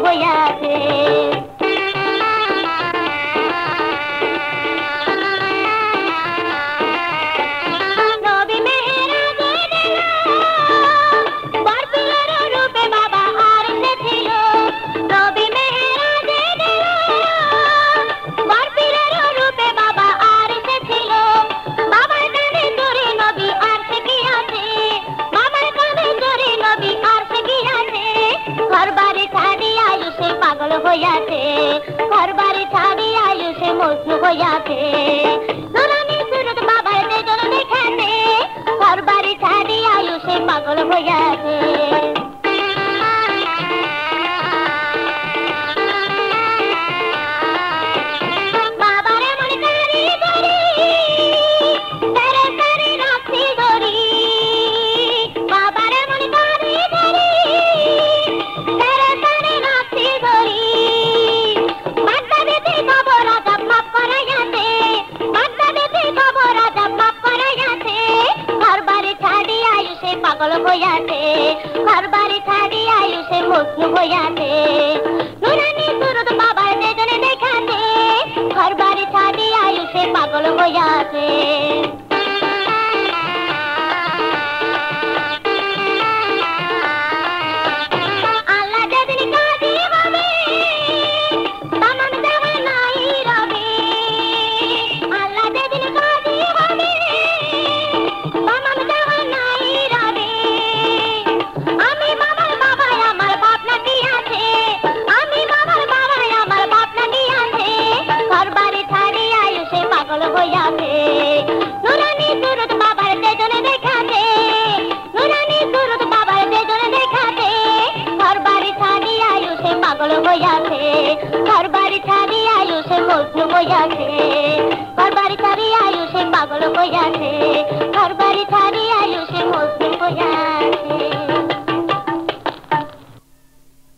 হইয়াছে। ঘর বাড়ি ছাড়ি আয়ুষে মজনু হইয়াছে। নুরানি সুরত বাবার তেজন দেখাতে ঘর বাড়ি ছাড়ি আয়ুষে পাগল হইয়াছে। পাগল হইয়াছে ঘর বাড়ি ছাড়ি আয়ুষে মজনু হইয়াছে। নুরানি সুরত বাবার তেজনে দেখাতে ঘর বাড়ি ছাড়ি আয়ুষে পাগল হইয়াছে। নুরানি সুরত বাবার তেজনে দেখাতে নুরানি সুরত বাবার তেজনে দেখাতে ঘর বাড়ি ছাড়ি আয়ুষে পাগল হইয়াছে। ঘর বাড়ি ছাড়ি আয়ুষে মজনু হইয়াছে। ঘর বাড়ি ছাড়ি আয়ুষে পাগল হইয়াছে। ঘর বাড়ি ছাড়ি আয়ুষে মজনু হইয়াছে।